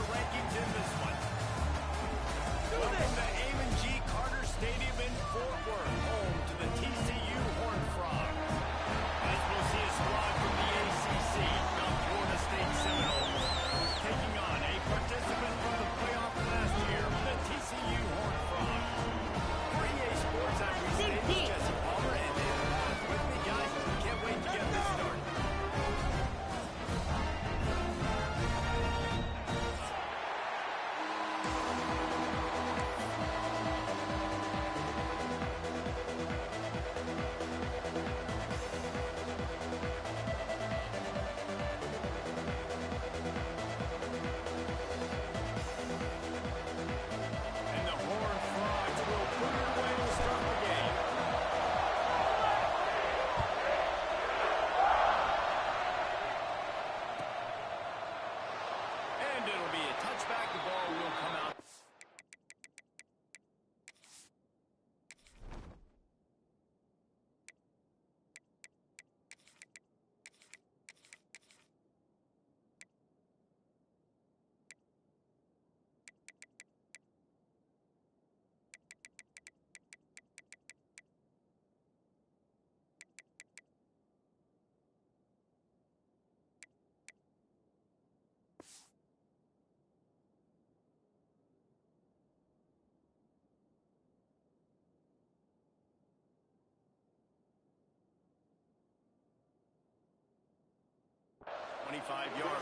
the rankings in this one. Welcome to Amon G. Carter Stadium in Fort Worth, home to the TCU Horned Frogs. As we'll see a squad from the ACC, the Florida State Seminoles, taking on a participant from the playoff last year, the TCU Horned Frogs. For EA Sports, I'm Jesse Palmer, and with me, guys, can't wait to get this started. Five-yard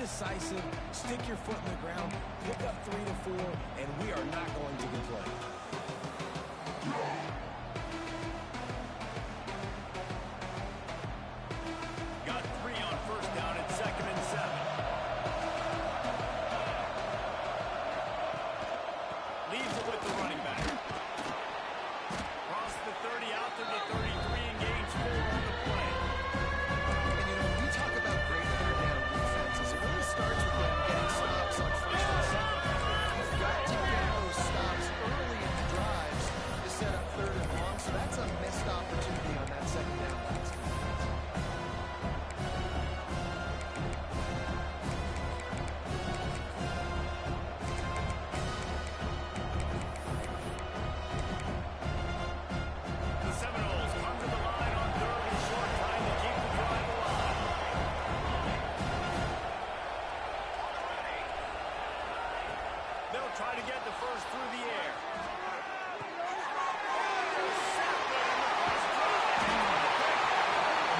decisive, stick your foot in the ground, pick up 3 to 4, and we are not going to complain. Got 3 on first down and 2nd and 7. Leaves it with the running back. Cross the 30 out to the 33 and gains 4 on the play. And you know, when we talk about great third down defenses, it really starts with them getting stops on first and second down. You've got to get those stops early in the drives to set up third and long, so that's a missed opportunity on that second down pass. Try to get the first through the air.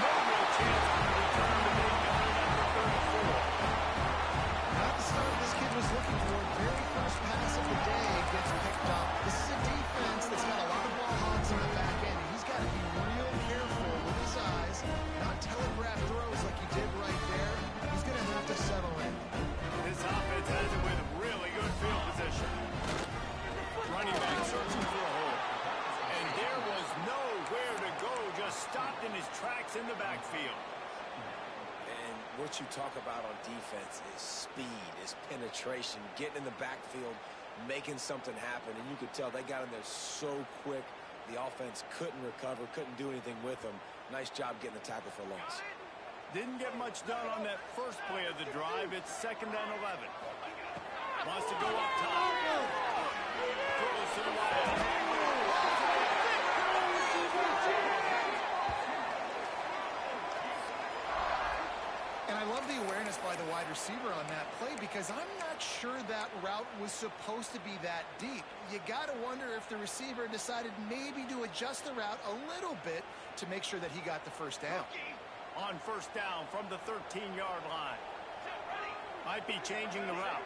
No real chance on the return to make it at the 34. Not the start this kid was looking for. Very first pass of the day gets picked up. This is a defense that's got a lot of ball hogs on the back end. He's got to be real careful with his eyes, not telegraph throws like he did right there. He's going to have to settle in. This offense has it with really good field position. Running back searching for a hole. And there was nowhere to go, just stopped in his tracks in the backfield. And what you talk about on defense is speed, is penetration, getting in the backfield, making something happen. And you could tell they got in there so quick, the offense couldn't recover, couldn't do anything with them. Nice job getting the tackle for loss. Didn't get much done on that first play of the drive. It's 2nd and 11. Wants to go up top. Throws to the wide. And I love the awareness by the wide receiver on that play because I'm not sure that route was supposed to be that deep. You got to wonder if the receiver decided maybe to adjust the route a little bit to make sure that he got the first down. On first down from the 13-yard line. Might be changing the route.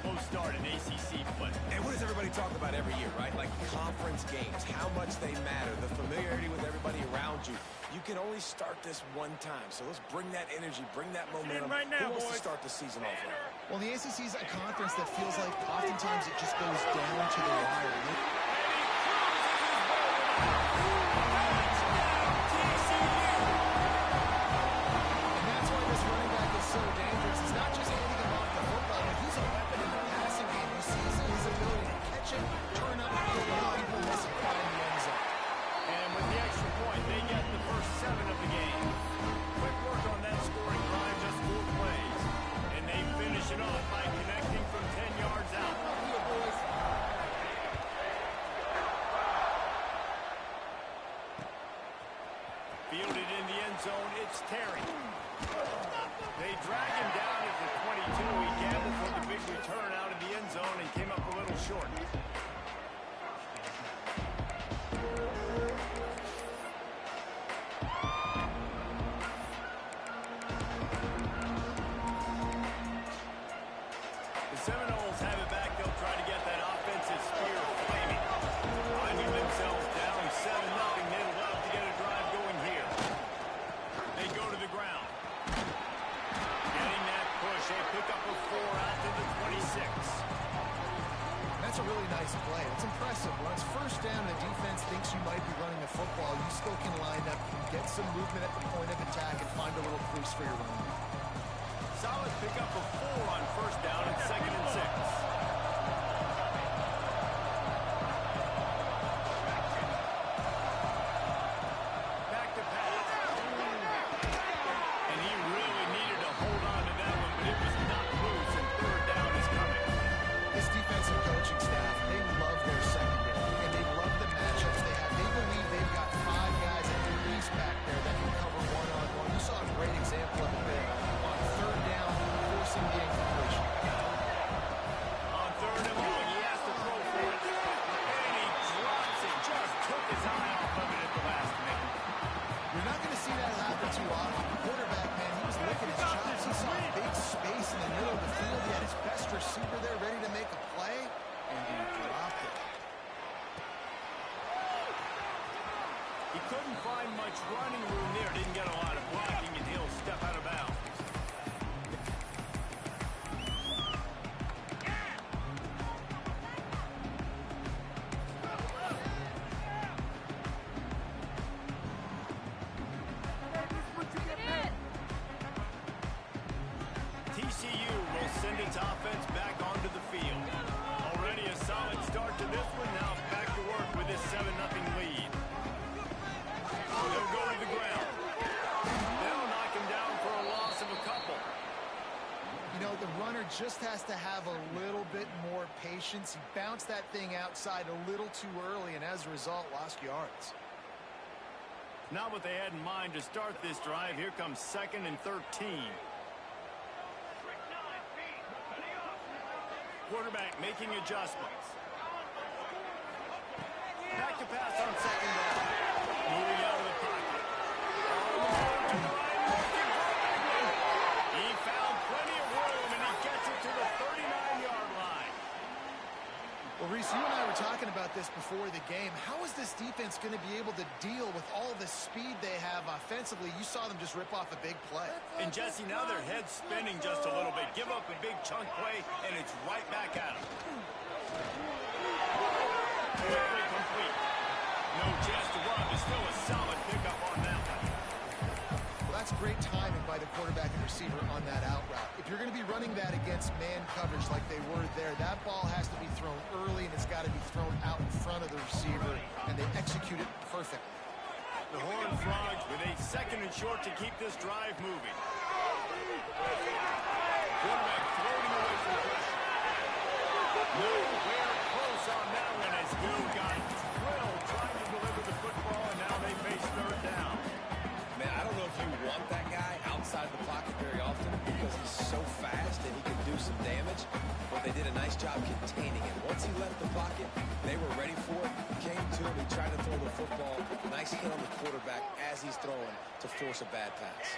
slow start in ACC play. And what does everybody talk about every year, right? Like conference games, how much they matter, the familiarity with everybody around you. You can only start this one time, so let's bring that energy, bring that momentum. Right now, Who wants boys. to start the season off right? Well, the ACC is a conference that feels like oftentimes it just goes down to the wire. And that's why this running back is so dangerous. It's not just handing him off the football, but he's a weapon in the passing game. You see his ability to catch it, turn up the field, make people miss it, find the end zone. And with the extra point, they get the first 7 of the game. Quick work on that scoring drive, just 4 plays. And they finish it off by connecting from 10 yards out. Fielded in the end zone, it's Terry. They drag him down at the 22. He gambled for the big return out of the end zone and came up a little short. The Seminoles have it back. They'll try to get that offensive spear flaming. Finding themselves down 7-0. They'd love to get a drive going here. They go to the ground. Getting that push. They pick up a 4 out to the 26. That's a really nice play. It's impressive. When it's first down, the defense thinks you might be running the football. You still can line up, get some movement at the point of attack, and find a little crease for your running back. Solid pick up a 4 on first down and 2nd and 6. Back to pass. And he really needed to hold on to that one, but it was not loose, and 3rd down is coming. This defensive coaching staff, they love their secondary, and they love the matchups they have. They believe they've got 5 guys at least back there that can cover one-on-one. You saw a great example of it there on 3rd down, forcing the incompletion. On 3rd and long, he has to throw for it. And he drops it, just took his eye off of it at the last minute. You're not going to see that happen too often. The quarterback, man, he was licking his chops. He saw a big space in the middle of the field. He had his best receiver there ready to make a play, and he dropped it. He couldn't find much running room there. Didn't get a lot of blocking, and he'll step out of bounds. TCU will send its offense back onto the field. Already a solid start to this one. Now back to work with this 7-0 lead. They'll go to the ground. They'll knock him down for a loss of a couple. You know, the runner just has to have a little bit more patience. He bounced that thing outside a little too early, and as a result, lost yards. Not what they had in mind to start this drive. Here comes 2nd and 13. Quarterback making adjustments. Back to pass on 2nd down. Moving out of the pocket. To the right, looking for a big one. He found plenty of room, and he gets it to the 39-yard line. Well, Reese, you and I were talking about this before the game. How is this defense going to be able to deal with all the speed they have offensively? You saw them just rip off a big play. And Jesse, now their head's spinning just a little bit. Give up a big chunk play, and it's right back at them. Quickly complete. No chance to run, but still a solid pickup on that one. Well, that's great timing by the quarterback and receiver on that out route. If you're going to be running that against man coverage like they were there, that ball has to be thrown early, and it's got to be thrown out in front of the receiver, and they execute it perfectly. The Horned Frogs with a 2nd and short to keep this drive moving. Quarterback floating away from pressure. Nowhere close on that one as he got drilled trying to deliver the football, and now they face 3rd down. Man, I don't know if you want that guy outside the pocket very often because he's so fast and he can do some damage, but they did a nice job containing him. Once he left the pocket, they were ready for it, came to him, he tried to throw the football. Nice hit on the quarterback as he's throwing to force a bad pass.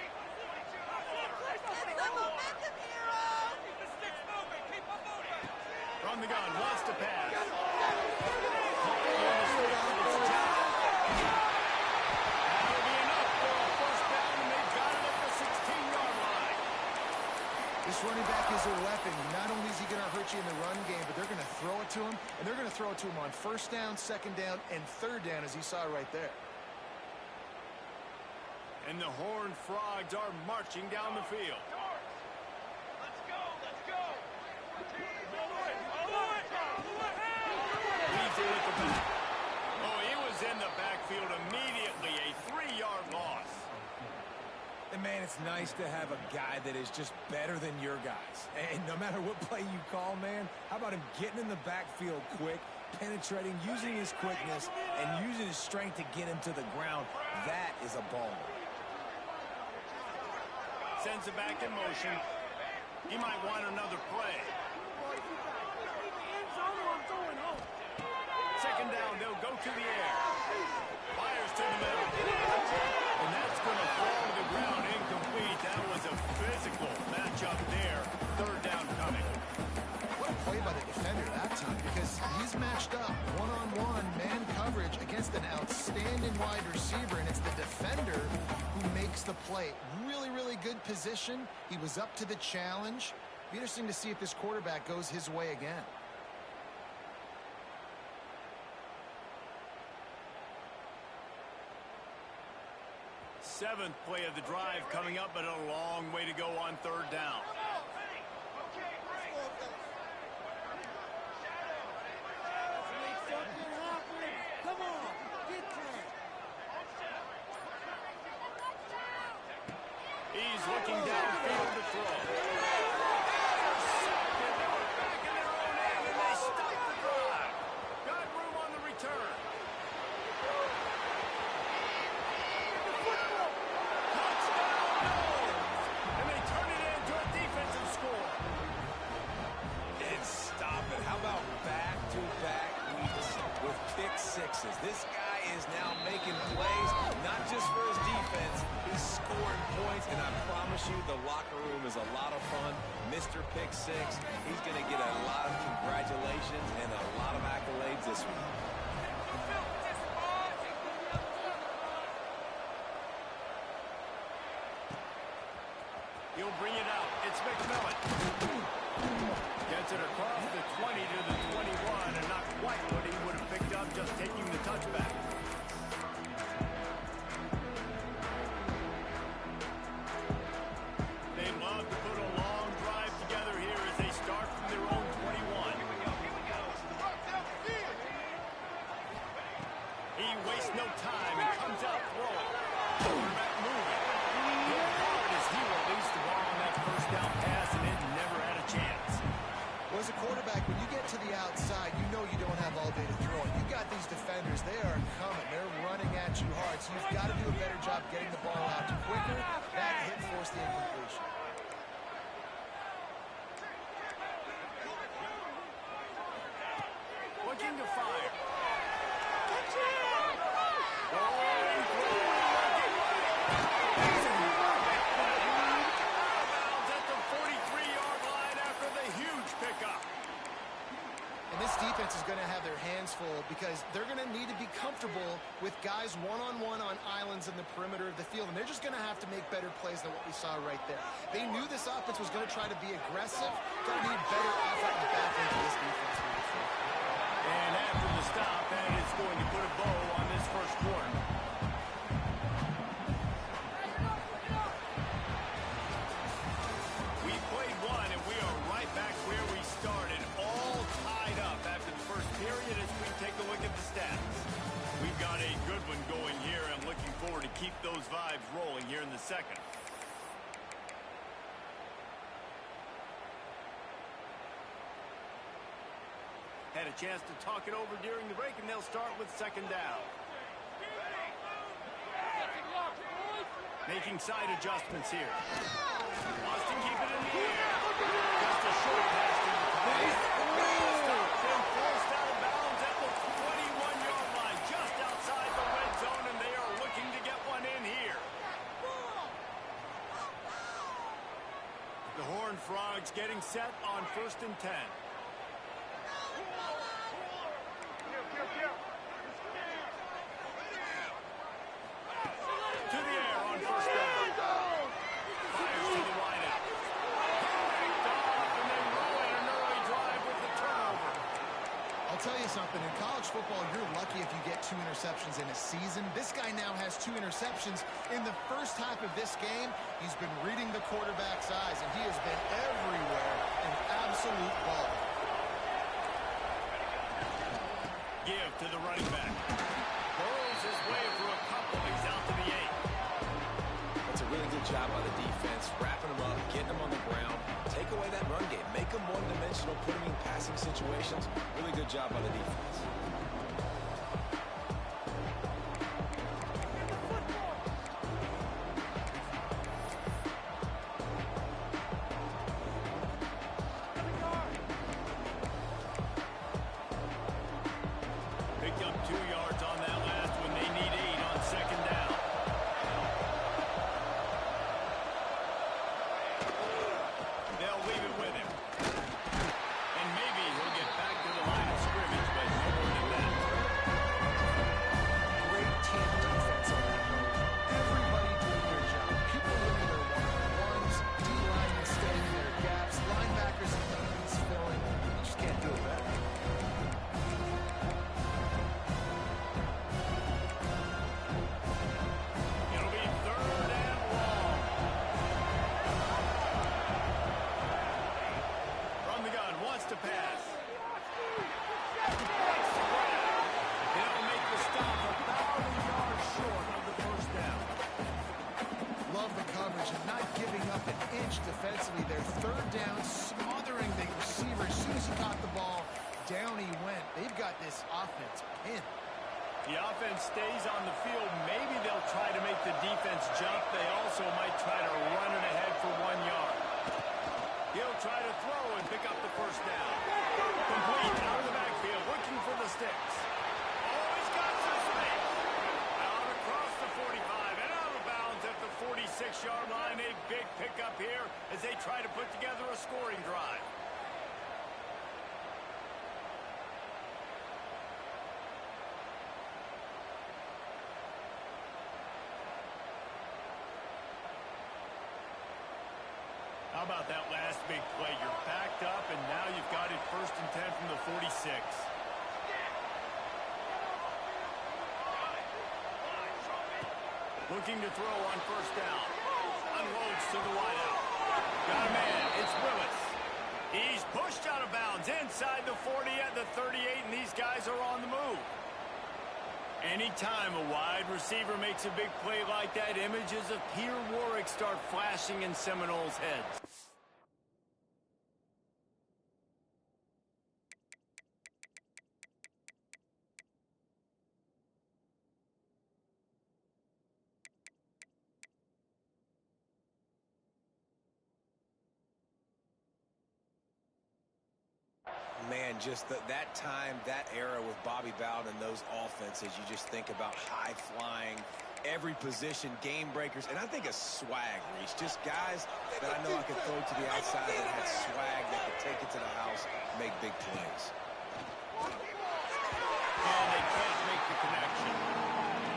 From the gun, wants to pass. That'll be enough for a first down, and they've got it at the 16-yard line. This running back is a weapon. Not only is he going to hurt you in the run game, but they're going to throw it to him, and they're going to throw it to him on first down, second down, and third down, as you saw right there. And the Horned Frogs are marching down the field. Let's go, let's go. Leads it at the back. Oh, he was in the backfield immediately. A 3-yard loss. And, man, it's nice to have a guy that is just better than your guys. And no matter what play you call, man, how about him getting in the backfield quick, penetrating, using his quickness, and using his strength to get him to the ground? That is a baller. Sends it back in motion. He might want another play. Second down, they'll go to the air. Fires to the middle. And that's going to fall to the ground incomplete. That was a physical matchup there. Third down coming. What a play by the defender that time, because he's matched up one-on-one man coverage against an outstanding wide receiver, and it's the defender who makes the play. Really, really good position. He was up to the challenge. Be interesting to see if this quarterback goes his way again. Seventh play of the drive coming up, but a long way to go on third down. Come on, get there. He's looking downfield to throw. Back in their own end, and they stop the drive. Got room on the return. Touchdown, no! And they turn it into a defensive score. And stop it. How about back-to-back weeks with pick sixes? This guy is now making plays, not just for his defense. He's scoring points, and I promise you the locker room is a lot of fun. Mr. Pick Six, he's going to get a lot of congratulations and a lot of accolades this week. He'll bring it out. It's McMillan. Gets it across the 20 to the 21, and not quite what he would have picked up just taking the touchback. They love to put a long drive together here as they start from their own 21. He wastes no time and comes out throwing. Quarterback moving. How hard as he released the ball on that first down pass, and it never had a chance. Well, as a quarterback, when you get to the outside, you know you don't have all day to throw it. You've got these defenders. They are coming. They're running at you hard. So you've got to do a better job getting the ball out quicker. That hit forced the incompletion. Looking to fire. At the 43-yard line after the huge pickup. And this defense is going to have their hands full because they're going to need to be comfortable with guys one-on-one on islands in the perimeter of the field. And they're just going to have to make better plays than what we saw right there. They knew this offense was going to try to be aggressive. Going to need better effort in the back end of this defense. And after the stop, that is going to put a bow on this first quarter. We played one, and we are right back where we started, all tied up after the first period as we take a look at the stats. We've got a good one going here. I'm looking forward to keep those vibes rolling here in the second. Had a chance to talk it over during the break, and they'll start with second down. Making side adjustments here. Austin keep it in the air. Just a short pass to the play. Stopped and forced out of bounds at the 21-yard line, just outside the red zone, and they are looking to get one in here. The Horned Frogs getting set on 1st and 10. tell you something. In college football, you're lucky if you get 2 interceptions in a season. This guy now has 2 interceptions in the first half of this game. He's been reading the quarterback's eyes, and he has been everywhere, an absolute ball. Give to the running back. Burrows his way through a couple. He's out to the 8. That's a really good job by the defense, wrapping them up, getting them on the ground. Take away that run game. Make them one-dimensional, put them in passing situations. Really good job by the defense. Picked up 2 yards on that last one. They need 8 on second down. They'll leave it with him. And maybe he'll get back to the line of scrimmage, but no more than that. Great team defense on that one. Everybody doing their job. People winning their one-on-ones, D-line staying in their gaps, linebackers and lanes filling. You just can't do it better. It'll be 3rd and long. From the gun, wants to pass. He'll make the stop about a yard short of the first down. Love the coverage and not giving up an inch defensively. Their 3rd down, smothering the receiver. As soon as he caught the ball, down he went. They've got this offense pinned. The offense stays on the field. Maybe they'll try to make the defense jump. They also might try to run it ahead for 1 yard. He'll try to throw and pick up the first down. Complete out of the backfield, looking for the sticks. Oh, he's got some space. Out across the 45 and out of bounds at the 46-yard line. A big pickup here as they try to put together a scoring drive. How about that last big play? You're backed up, and now you've got it 1st and 10 from the 46. Looking to throw on 1st down. Unloads to the wideout. Got a man. It's Willis. He's pushed out of bounds inside the 40 at the 38, and these guys are on the move. Anytime a wide receiver makes a big play like that, images of Peter Warwick start flashing in Seminoles' heads. Man, just that time, that era with Bobby Bowden and those offenses, you just think about high-flying, every position, game breakers, and I think a swag, Reese. Just guys that I know I could throw to the outside that had swag, that could take it to the house, make big plays. And they can't make the connection.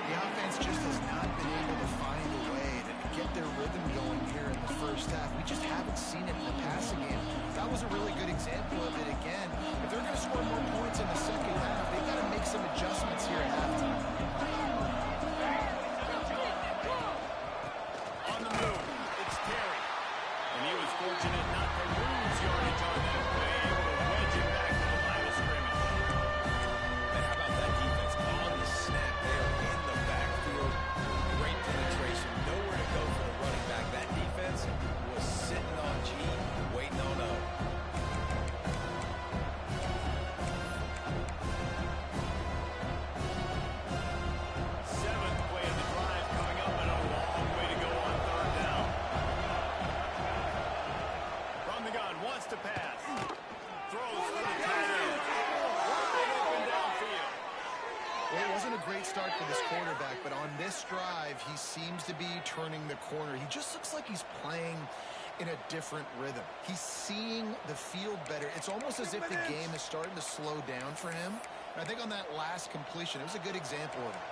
The offense just has not been able to find a way to get their rhythm going here in the first half. We just haven't seen it in the passing game. That was a really good example of it again. If they're going to score more points in the second half, they've got to make some adjustments here at halftime. On the move, it's Terry. And he was fortunate not to lose yardage on that play, able to wedge it back to the line of scrimmage. And how about that defense? On the snap, they are in the backfield. Great penetration. Nowhere to go for the running back. That defense was sitting on G, waiting on O. Seventh play of the drive coming up, and a long way to go on 3rd down. From the gun, wants to pass. Throws for the tight end. Wide open downfield. Well, it wasn't a great start for this quarterback, but on this drive, he seems to be turning the corner. He just looks like he's playing in a different rhythm. He's seeing the field better. It's almost as if the game is starting to slow down for him. And I think on that last completion, it was a good example of it.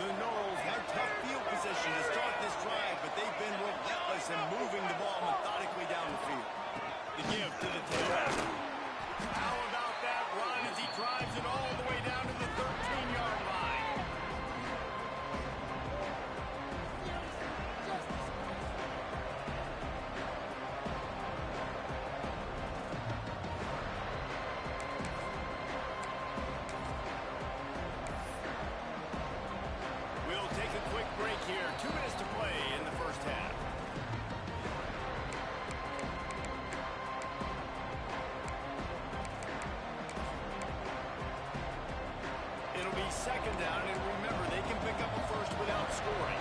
The Noles had tough field position to start this drive, but they've been relentless in moving the ball methodically down the field. The give to the tailback. How about that run as he drives second down, and remember, they can pick up a first without scoring.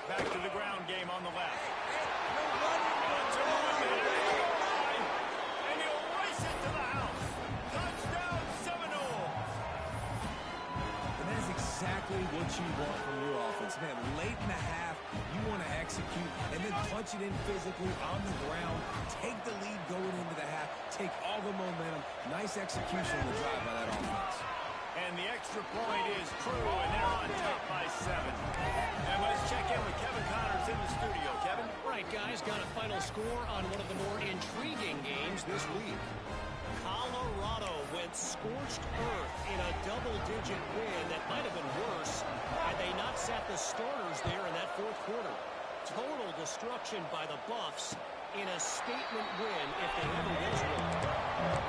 Back to the ground game on the left. And he'll race it to the house. Touchdown, Seminoles. And that's exactly what you want from your offense. Man, late in the half, you want to execute and then punch it in physically on the ground. Take the lead going into the half. Take all the momentum. Nice execution on the drive by that offense. And the extra point is true, and they're on top by 7. And let's check in with Kevin Connors in the studio. Kevin? Right, guys, got a final score on one of the more intriguing games this week. Colorado went scorched earth in a double-digit win that might have been worse had they not sat the starters there in that fourth quarter. Total destruction by the Buffs in a statement win if there ever was one.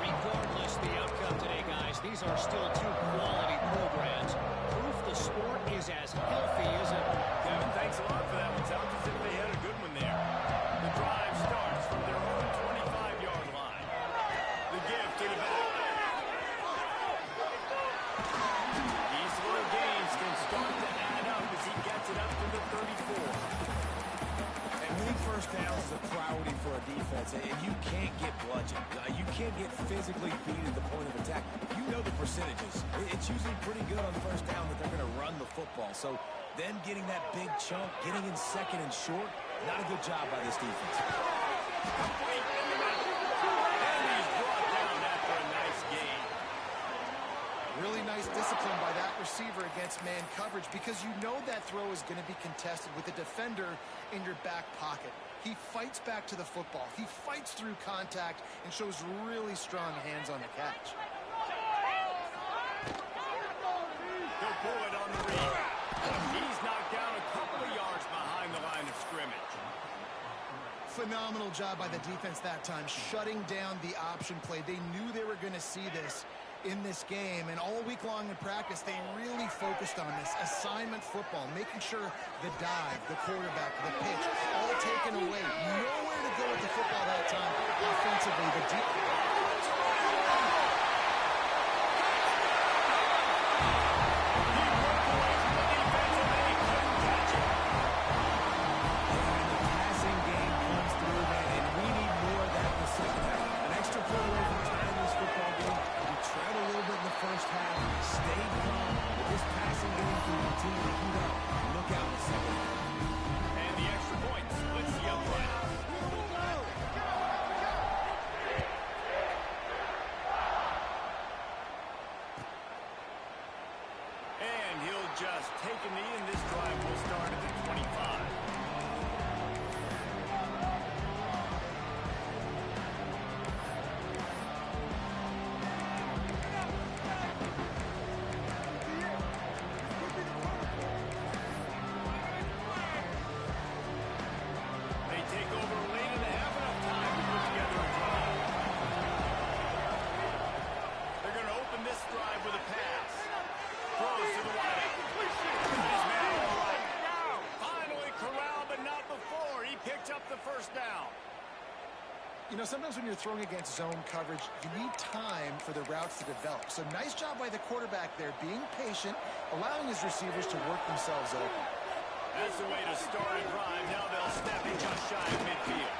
Regardless the outcome today, guys, these are still two quality programs. Proof the sport is as healthy as ever. Kevin, thanks a lot for that one. Sounds as if they had a good one there. The drive starts from their own 25-yard line. The give to the back. These little gains can start to add up as he gets it up to the 34. Winning first downs is a priority for a defense, and you can't get bludgeoned. You can't get physically beat at the point of attack. You know the percentages. It's usually pretty good on first down that they're going to run the football. So then getting that big chunk, getting in second and short, not a good job by this defense. Complete in the middle. And he's brought down after a nice gain. Really nice discipline by that receiver against man coverage because you know that throw is going to be contested with a defender in your back pocket. He fights back to the football. He fights through contact and shows really strong hands on the catch. He'll pull it on the read. He's knocked down a couple of yards behind the line of scrimmage. Phenomenal job by the defense that time, shutting down the option play. They knew they were going to see this in this game, and all week long in practice, they really focused on this assignment football, making sure the dive, the quarterback, the pitch, all taken away. Nowhere to go with the football that time offensively. The passing game comes through, man, and we need more of that in the second half. An extra point away from tying this football game. Trailed a little bit in the first half, stayed calm. This passing game can continue to heat up. Look out in the second half. And the extra point splits the upright. And he'll just take a knee, and this drive will start at the 25. You know, sometimes when you're throwing against zone coverage, you need time for the routes to develop. So nice job by the quarterback there, being patient, allowing his receivers to work themselves open. That's the way to start a drive. Now they'll step in just shy of midfield.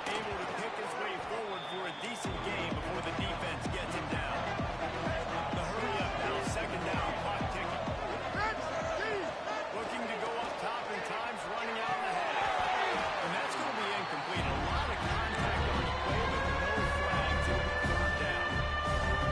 Able to pick his way forward for a decent game before the defense gets him down. The hurry up now, second down, clock ticking. Looking to go up top, and time's running out in the half. And that's going to be incomplete. A lot of contact on the play, but no flags. He'll be third down.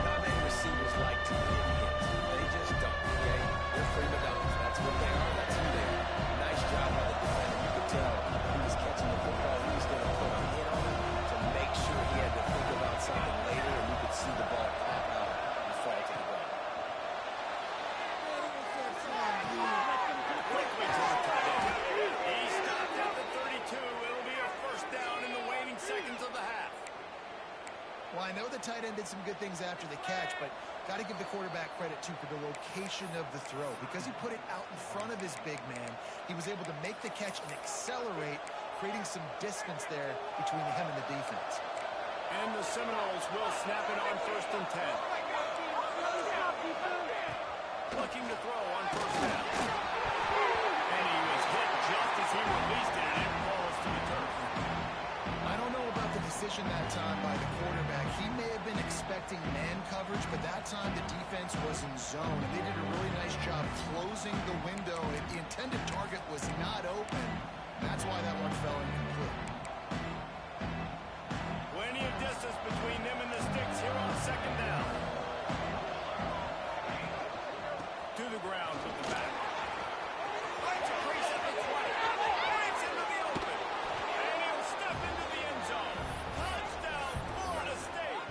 Not many receivers like to get hit. They just don't. Okay? They're prima donnas. That's what they are. That's who they are. Nice job by the defender. You could tell he was catching the football. He was going to put a hit on him to make sure he had to think about something later, and you could see the ball pop out and fall to the ground. Quickly to the tight end. He stopped at the 32. It'll be a first down in the waning seconds of the half. Well, I know the tight end did some good things after the catch, but got to give the quarterback credit, too, for the location of the throw. Because he put it out in front of his big man, he was able to make the catch and accelerate creating some distance there between him and the defense. And the Seminoles will snap it on 1st and 10. Looking to throw on 1st down. And he was hit just as he released it, and it falls to the turf. I don't know about the decision that time by the quarterback. He may have been expecting man coverage, but that time the defense was in zone, and they did a really nice job closing the window. The intended target was not open. That's why that one fell incomplete. Plenty of distance between them and the sticks here on 2nd down. To the ground with the back. Finds a crease at the 20. Finds into the open. And he'll step into the end zone. Touchdown, Florida State.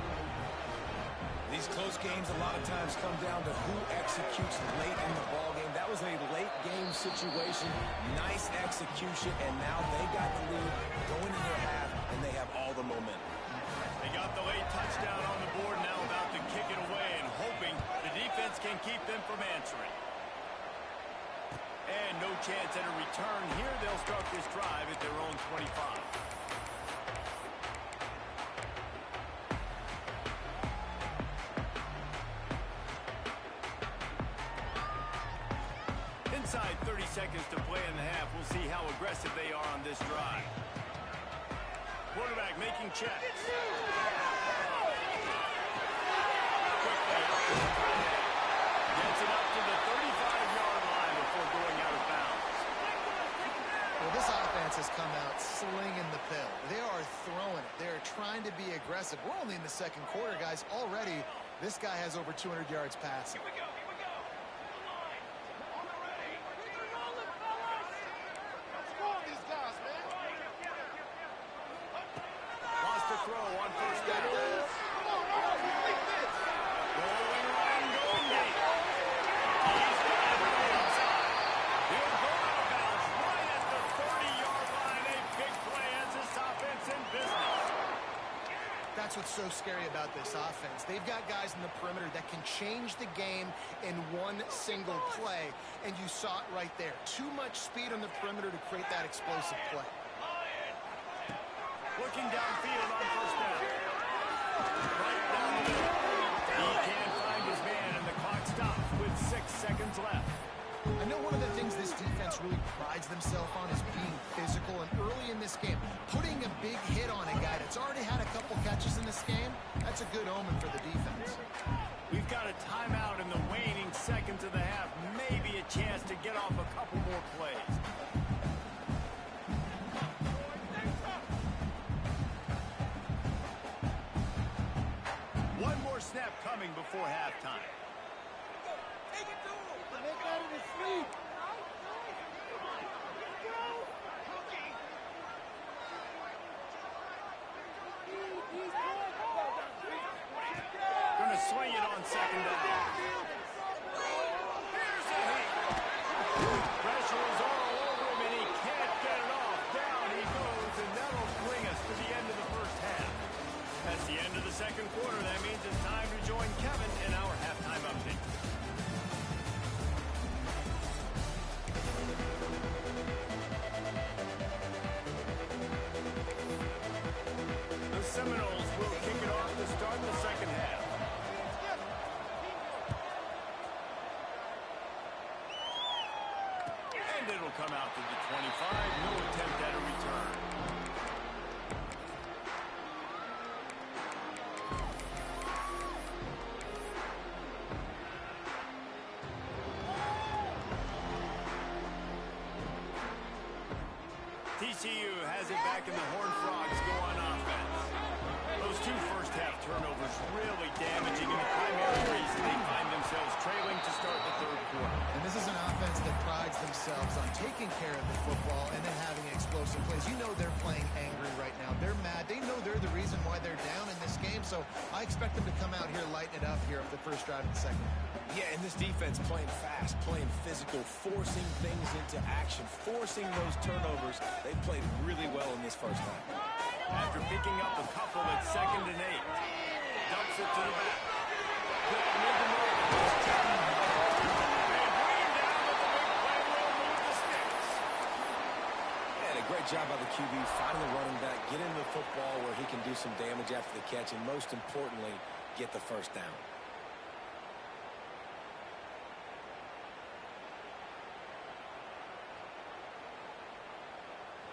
These close games a lot of times come down to who executes late in the ballgame. That was a late game situation. Nice execution, and now they got the lead going into their half, and they have all the momentum. They got the late touchdown on the board, now about to kick it away and hoping the defense can keep them from answering. And no chance at a return here. They'll start this drive at their own 25. Inside 30 seconds to play in the half. We'll see how aggressive they are on this drive. Quarterback making checks. Quickly up to the tight end. Gets it up to the 35-yard line before going out of bounds. Well, this offense has come out slinging the pill. They are throwing it. They're trying to be aggressive. We're only in the 2nd quarter, guys. Already, this guy has over 200 yards passing. Here we go. On the ready. We're rolling, fellas. Let's go on these guys, man. Lost a throw on 1st down. Come on, complete this. Rolling line going deep. He's got it right inside. He'll go out of bounds right at the 30-yard line. A big play as this offense in business. That's what's so scary about this offense. They've got guys in the perimeter that can change the game in one single play, and you saw it right there. Too much speed on the perimeter to create that explosive play. Looking downfield on 1st down. Right down the middle. He can't find his man, and the clock stops with 6 seconds left. I know one of the things this defense really prides themselves on is being physical, and early in this game, putting a big hit on a guy that's already had a couple catches in this game, that's a good omen for the defense. We've got a timeout in the waning seconds of the half. Maybe a chance to get off a couple more plays. One more snap coming before halftime. Take it to him. Make out of his sleep. Going to swing it on 2nd down. Here's a hit. Pressure is all over him, and he can't get it off. Down he goes, and that'll bring us to the end of the 1st half. That's the end of the 2nd quarter. That means it's time to join Kevin in our halftime update. The Seminoles will kick it off to start the 2nd half. And it'll come out to the 25. No attempt at a return. TCU has it back, and the Horned Frogs go on offense. Those 2 first-half turnovers really damaging, and the primary reason they find themselves trailing to start the 3rd quarter. And this is an offense that prides themselves on taking care of the football and then having explosive plays. You know they're playing angry right now. They're mad. They know they're the reason why they're down in this game, so I expect them to come out here, lighten it up here for the first drive of the 2nd. Yeah, and this defense playing fast, playing physical, forcing things into action, forcing those turnovers. They played really well in this 1st half. After picking up a couple at 2nd and 8. Dumps it to the back. Good mid to middle. And bring him down with the big play. Will move the sticks. And a Great job by the QB, finding the running back, get into the football where he can do some damage after the catch, and most importantly, get the first down.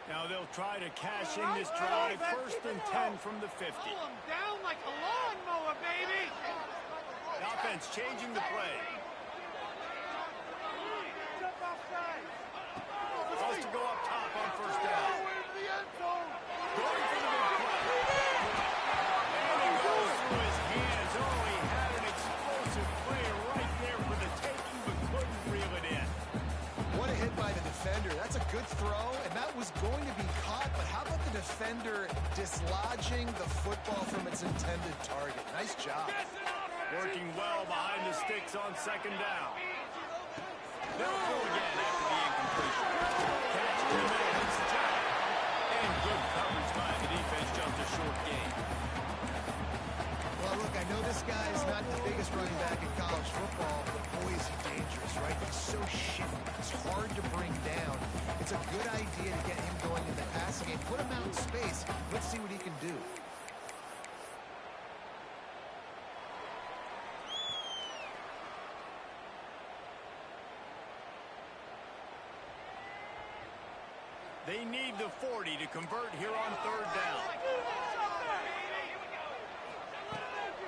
Now they'll try to cash in this drive. First and 10 from the 50. Pull him down like a lawnmower, baby. The offense changing the play. Jump outside. Wants to go up top on first down. Into the end zone. Going for the big play. And he goes through his hands. Oh, he had an explosive play right there for the taking, but couldn't reel it in. What a hit by the defender. That's a good throw, and that was going to be caught, but how about the defender dislodging the football from its intended target? Nice job. Working well behind the sticks on second down. They'll go again after the incompletion. Catch in the middle. It's Jack. And good coverage by the defense. Jumped a short gain. Well, look, I know this guy is not the biggest running back in college football, but boy, is he dangerous, right? He's so shifty. He's hard to bring down. It's a good idea to get him going in the passing game. Put him out in space. Let's see what he can do. They need the 40 to convert here on third down.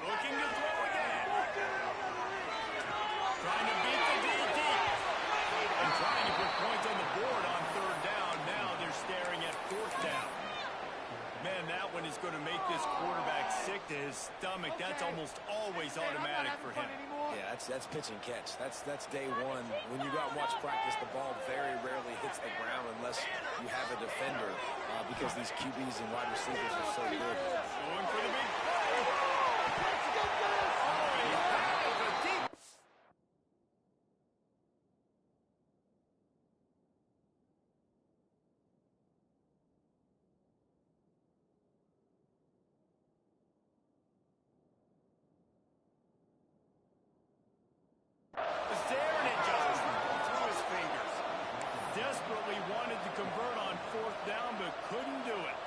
Looking to throw again. Trying to beat the DD. And trying to put points on the board on third down. Now they're staring at fourth down. Man, that one is going to make this quarterback sick to his stomach. That's almost always automatic for him. Yeah, that's pitch and catch. That's day one. When you go out and watch practice, the ball very rarely hits the ground unless you have a defender because these QBs and wide receivers are so good. Going for the big play. Oh, he has a deep. Desperately wanted to convert on fourth down, but couldn't do it.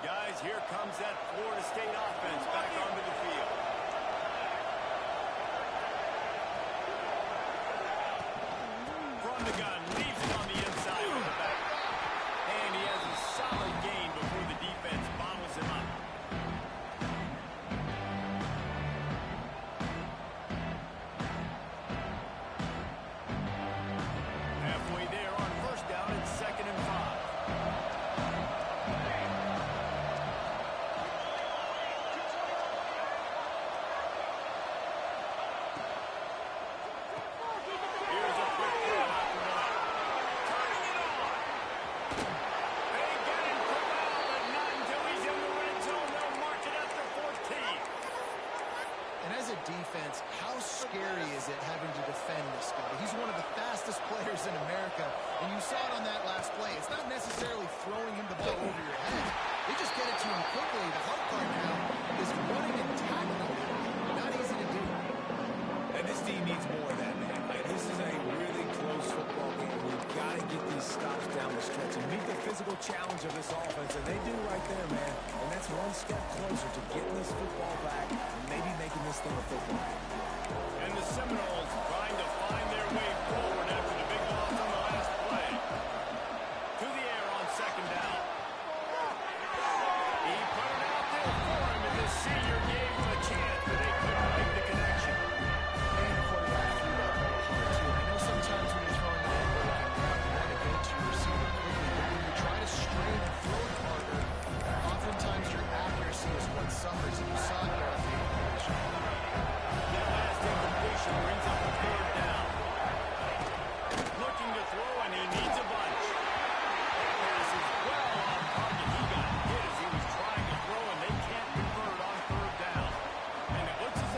Guys, here comes that Florida State offense back onto the field. From the gun, leaves it on the inside of the back. And he has a solid gain before the defense bottles him up. Halfway there on first down and 2nd and 5. Here's a quick throw out the middle. Turning it on. They get him corralled, but not until he's in the red zone. They'll mark it up to 14. And as a defense, how scary is it having to defend this guy? He's one of the fastest players in America, and you saw it on that last play. It's not necessarily throwing him the ball over your head. They just get it to him quickly. The hard part now is running and tackling him. Not easy to do. And this team needs more of that, man. Like, this is a really close football game. We've got to get these stops down the stretch and meet the physical challenge of this offense, and they do right there, man. And that's one step closer to getting this football back and maybe making this thing a football game. And the Seminoles trying to find their way forward after the big loss on the last play. To the air on second down. He put it out there for him, and the senior gave him a chance, but they couldn't make the connection. And the quarterback threw that ball hard, too. I know sometimes when you're throwing the ball, you have to let it go to your receiver quickly, but when you try to strain and throw it harder, oftentimes your accuracy is what suffers, and you saw it there on the incompletion. That last incompletion brings up the third down. Looking to throw, and he needs a bunch. That pass is well on target. He got hit as he was trying to throw, and they can't convert on third down. And it looks as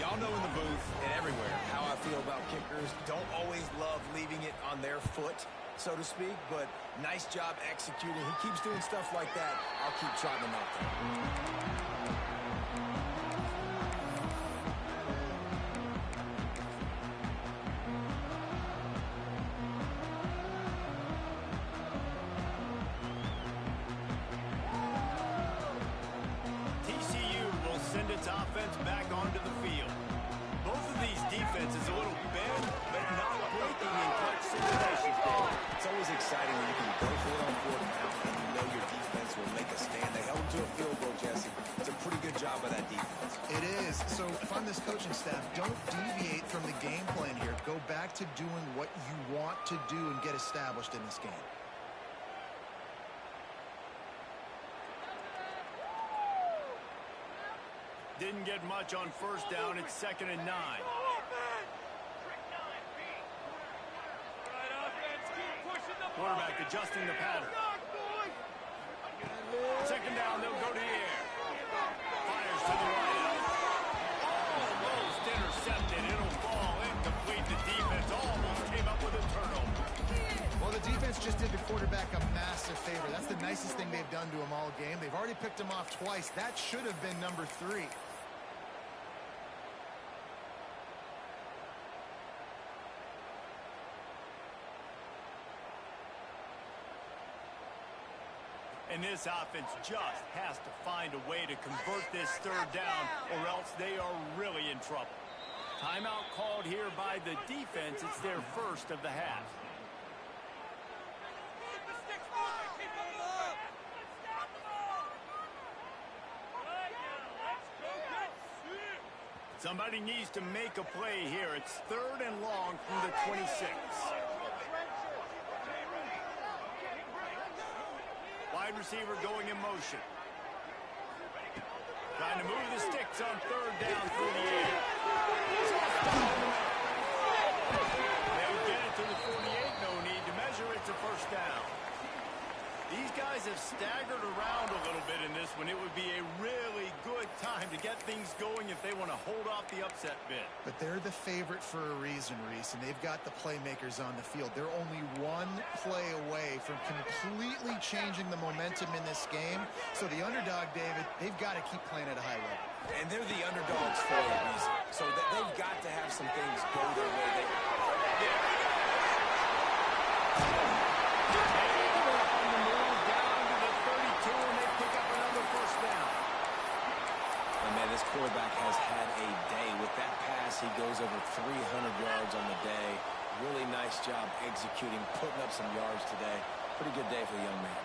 Y'all know in the booth and everywhere how I feel about kickers. Don't always love leaving it on their foot, so to speak, but nice job executing. He keeps doing stuff like that. I'll keep trotting him out there. TCU will send its offense back onto the field. Both of these defenses a little bent, but not breaking in clutch situations. It's always exciting when you can go for it on fourth down and you know your defense will make a stand. They held them to a field goal, Jesse. It's a pretty good job by that defense. It is. So if I'm this coaching staff, don't deviate from the game plan here. Go back to doing what you want to do and get established in this game. Didn't get much on first down. It's 2nd and 9. Quarterback adjusting the pattern. 2nd down, they'll go to the air. Fires to the right. Almost intercepted. It'll fall incomplete. The defense almost came up with a turnover. Well, the defense just did the quarterback a massive favor. That's the nicest thing they've done to him all game. They've already picked him off twice. That should have been number 3. And this offense just has to find a way to convert this 3rd down, or else they are really in trouble. Timeout called here by the defense. It's their first of the half. Somebody needs to make a play here. It's 3rd and long from the 26. Wide receiver going in motion. Trying to move the sticks on 3rd down through the air. They'll get it to the 48. No need to measure. It's a 1st down. These guys have staggered around a little bit in this one. It would be a really good time to get things going if they want to hold off the upset bid. But they're the favorite for a reason, Reese, and they've got the playmakers on the field. They're only one play away from completely changing the momentum in this game. So the underdog, David, they've got to keep playing at a high level. And they're the underdogs for a reason. So they've got to have some things go their way. This quarterback has had a day. With that pass, he goes over 300 yards on the day. Really nice job executing, putting up some yards today. Pretty good day for the young man.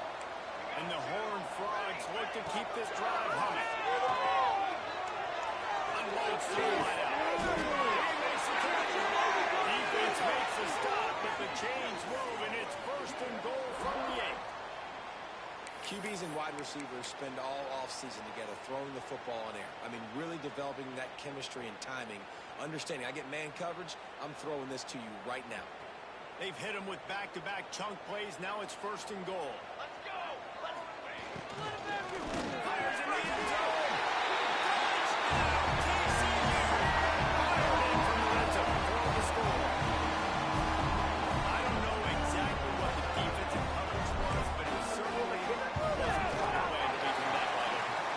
And the Horned Frogs look to keep this drive humming. Unloads to the wideout. He makes the catch. Defense makes the stop, but the chains wove, and it's 1st and goal from the 8. QBs and wide receivers spend all offseason together throwing the football on air. I mean, really developing that chemistry and timing. Understanding, I get man coverage, I'm throwing this to you right now. They've hit him with back-to-back chunk plays. Now it's 1st and goal. Let's go! Fires in the end zone. I don't know exactly what the defensive coverage was, but it certainly wasn't far away to be from that way.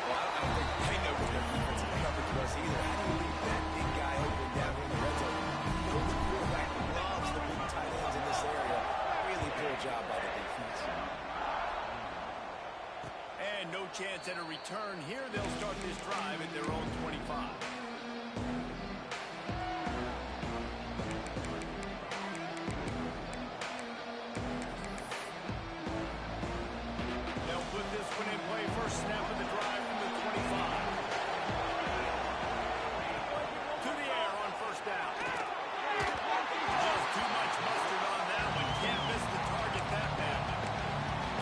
Well, I don't think they know what their defensive coverage was either. How do you leave that big guy open down here in the red zone? You know the quarterback loves the big tight ends in this area. Really poor job by the defense. And no chance at a return here. They'll start this drive at their own 25. They'll put this one in play. First snap of the drive from the 25. To the air on 1st down. Just too much mustard on that one. Can't miss the target that badly.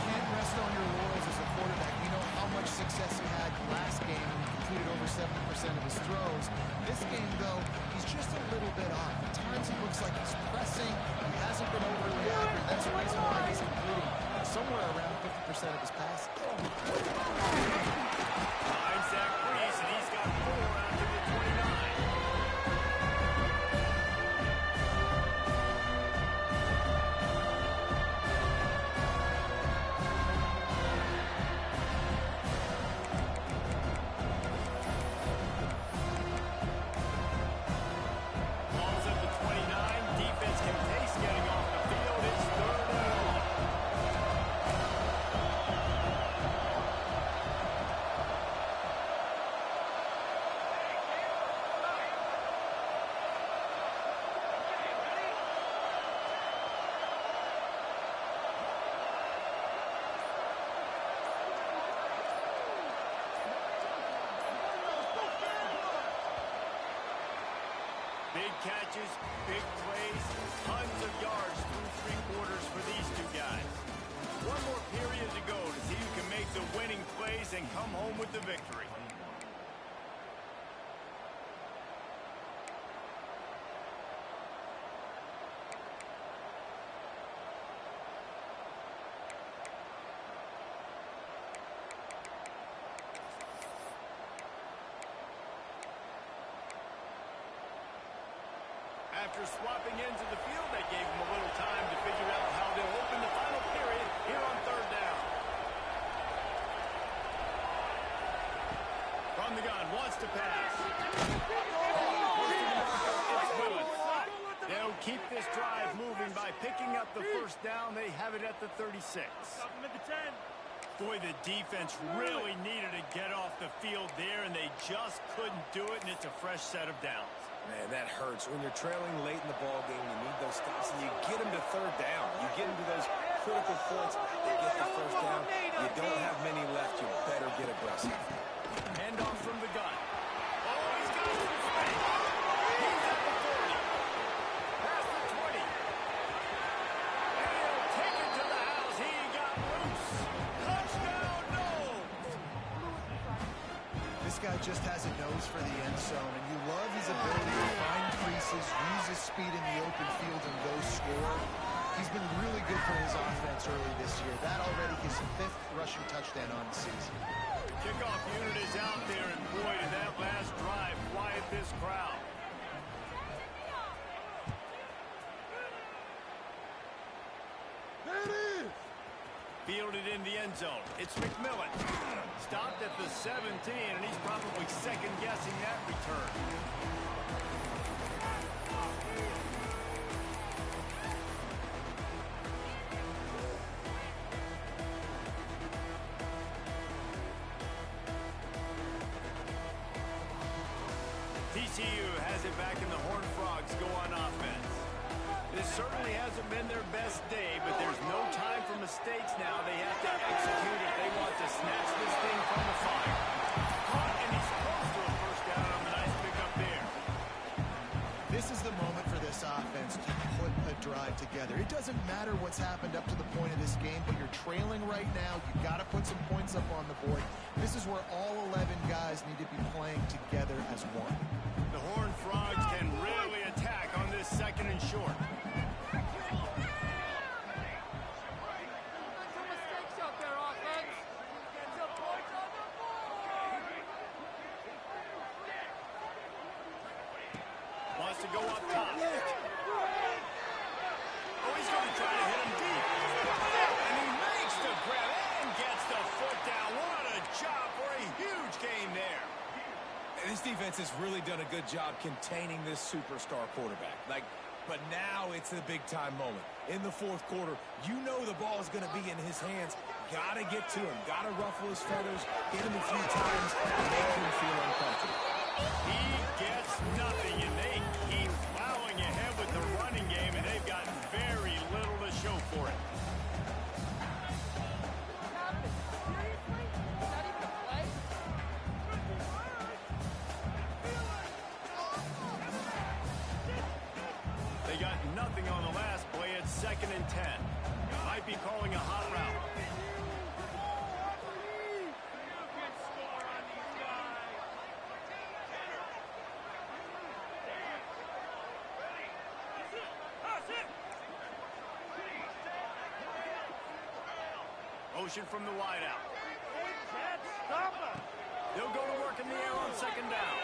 Can't rest on your laurels as a quarterback. We know how much success he had last game when he completed over 70% of his throws. This game, though, he's just a little bit off. At times he looks like he's pressing. He hasn't been overly accurate. That's the reason why he's completing somewhere around 50% of his passes. Finds Zach Breeze, and he's got 4 after the 29. Big catches, big plays, tons of yards through three quarters for these two guys. One more period to go to see who can make the winning plays and come home with the victory. After swapping ends of the field, they gave them a little time to figure out how they'll open the final period here on third down. From the gun, wants to pass. They'll keep this drive moving by picking up the first down. They have it at the 36. Boy, the defense really needed to get off the field there, and they just couldn't do it, and it's a fresh set of downs. Man, that hurts. When you're trailing late in the ball game, you need those stops, and you get them to third down. You get them to those critical points, they get the first down. You don't have many left. You better get aggressive. Hand off from the gun. Oh, he's got some space. He's at the 40. Past the 20. And he'll take it to the house. He got loose. Touchdown, no. This guy just has a nose for the end zone, and you love his ability to find creases, use his speed in the open field, and go score. He's been really good for his offense early this year. That already his 5th rushing touchdown on the season. Kickoff unit is out there, and boy, did that last drive quiet this crowd. There it is! Fielded in the end zone. It's McMillan. Stopped at the 17, and he's probably second-guessing that return. TCU has it back, and the Horned Frogs go on offense. This certainly hasn't been their best day, but there's no time for mistakes now. They have to execute if they want to snatch this thing from the fire. Caught, and he's close to a first down on the nice pickup there. This is the moment for this offense to put a drive together. It doesn't matter what's happened up to the point of this game, but you're trailing right now. You've got to put some points up on the board. This is where all 11 guys need to be playing together as one. The Horned Frogs can really attack on this second and short. Wants to go up top. Oh, he's going to try to hit him deep. And he makes the grab and gets the foot down. What a job for a huge gain there. And this defense has really done a good job containing this superstar quarterback. But now it's the big-time moment. In the fourth quarter, you know the ball is going to be in his hands. Got to get to him. Got to ruffle his feathers, hit him a few times, and make him feel uncomfortable. He gets nothing, and they keep plowing ahead with the running game, and they've got very little to show for it. They got nothing on the last play. It's 2nd and 10. Might be calling a hot route. Motion from the wideout. They'll go to work in the air on 2nd down.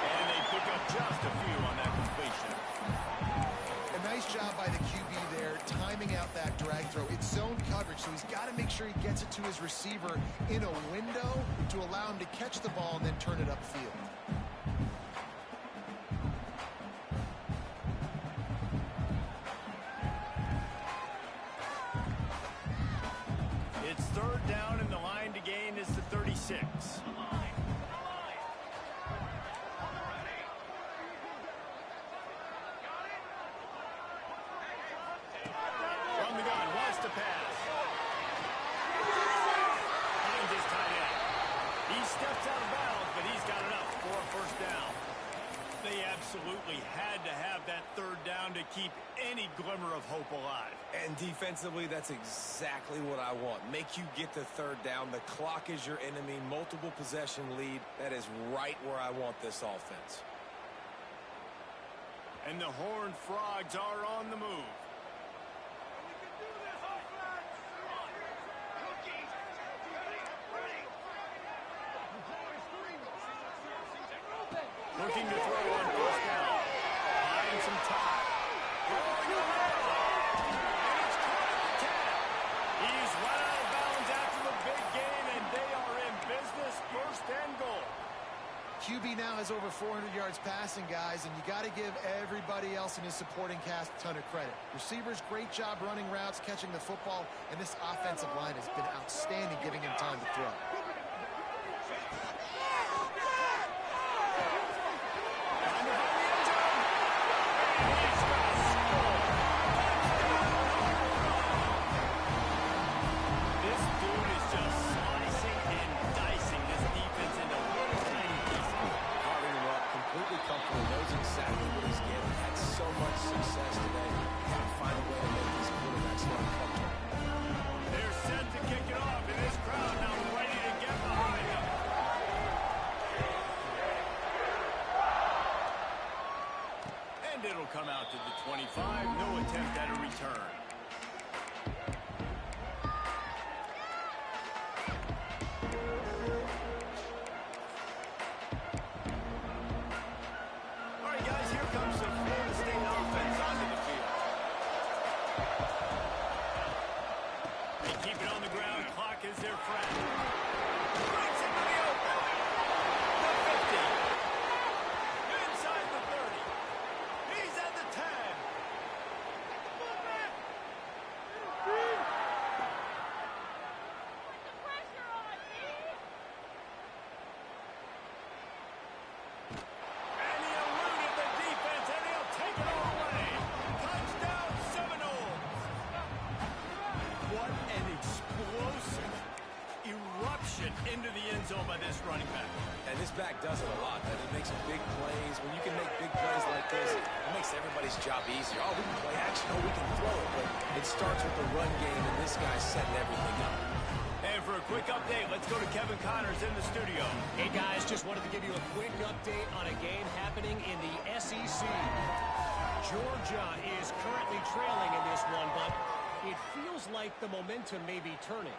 And they pick up just a few on that completion. A nice job by the QB there, timing out that drag throw. It's zone coverage, so he's got to make sure he gets it to his receiver in a window to allow him to catch the ball and then turn it upfield. It's 3rd down, and the line to gain is the 36. From the gun, wants to pass. Finds his tight end. He steps out of bounds, but he's got enough for a first down. really had to have that third down to keep any glimmer of hope alive. And defensively, that's exactly what I want. Make you get the third down. The clock is your enemy. Multiple possession lead. That is right where I want this offense. And the Horned Frogs are on the move. Looking to throw on first down. Buying some time. Throwing around. And it's caught at the 10. He's run out of bounds after the big gain, and they are in business. First and goal. QB now has over 400 yards passing, guys, and you got to give everybody else in his supporting cast a ton of credit. Receivers, great job running routes, catching the football, and this offensive line has been outstanding, giving him time to throw. Come out to the 25. No attempt at a return. All right, guys, here comes the Florida State offense onto the field. They keep it on the ground. Clock is their friend. Breaks into the open. The 50. Inside the 30. He's at the 10. And he eluded the defense, and he'll take it all away. Touchdown, Seminoles. What an explosive eruption into the end zone by this running back. And this back does it a lot. And it makes big plays. When you can make big plays like this, it makes everybody's job easier. Oh, we can play action. Oh, we can throw it. But it starts with the run game, and this guy's setting everything up. And for a quick update, let's go to Kevin Connors in the studio. Hey, guys, just wanted to give you a quick update on a game happening in the SEC. Georgia is currently trailing in this one, but it feels like the momentum may be turning.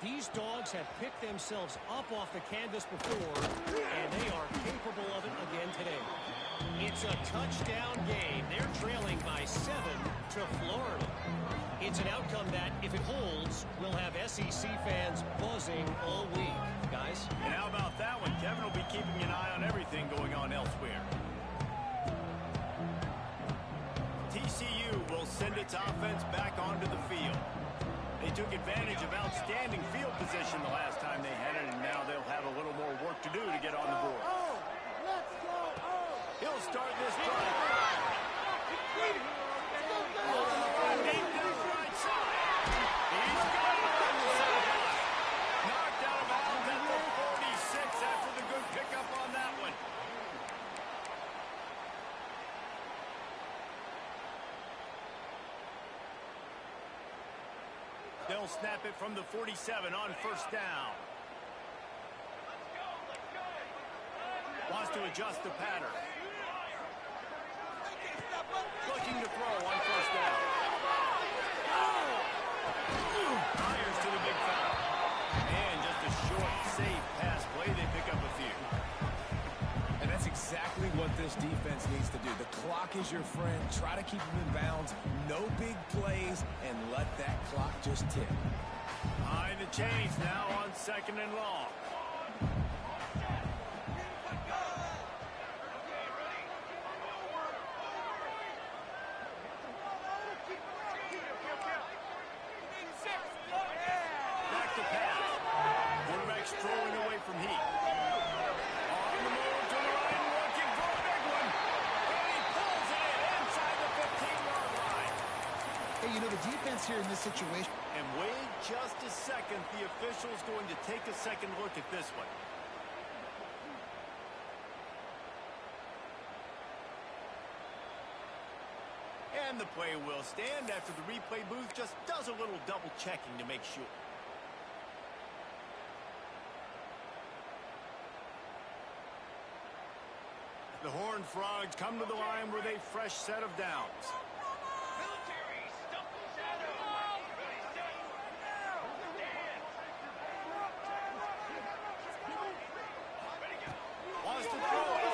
These dogs have picked themselves up off the canvas before, and they are capable of it again today. It's a touchdown game. They're trailing by 7 to Florida. It's an outcome that, if it holds, will have SEC fans buzzing all week. Guys? And how about that one? Kevin will be keeping an eye on everything going on elsewhere. TCU will send its offense back onto the field. They took advantage of outstanding field position the last time they had it, and now they'll have a little more work to do to get on the board. He'll start this drive. Deep down the right side. He's got it on the sideline. Knocked out of bounds at the 46 after the good pickup on that one. They'll snap it from the 47 on first down. Wants to adjust the pattern. Looking to throw on first down. Fires to the big foul. And just a short, safe pass play. They pick up a few. And that's exactly what this defense needs to do. The clock is your friend. Try to keep them in bounds. No big plays, and let that clock just tick. Behind the chains now on second and long. Back to pass. Quarterback strolling away from heat. On the move to the right, looking for a big one. And he pulls it in inside the 15-yard line. Hey, you know, the defense here in this situation. And wait just a second. The official's going to take a second look at this one. And the play will stand after the replay booth just does a little double checking to make sure. The Horned Frogs come to the line with a fresh set of downs. Wants to throw.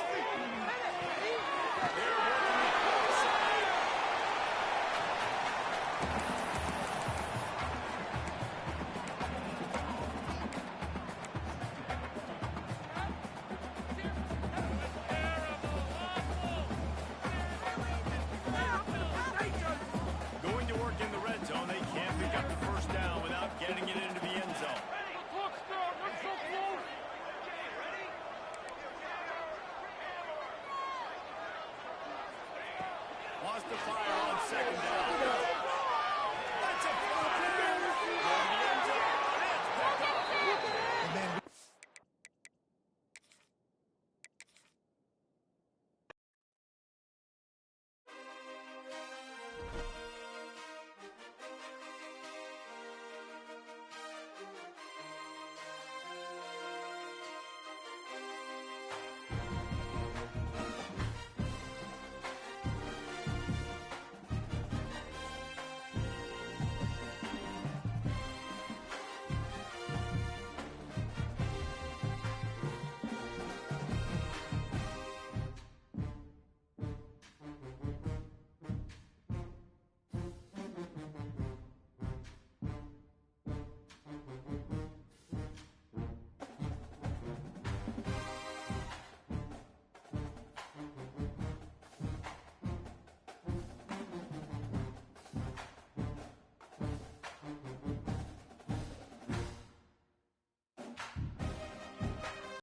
Going to work in the red zone. They can't pick up the first down without getting it into the end zone. Wants to fire.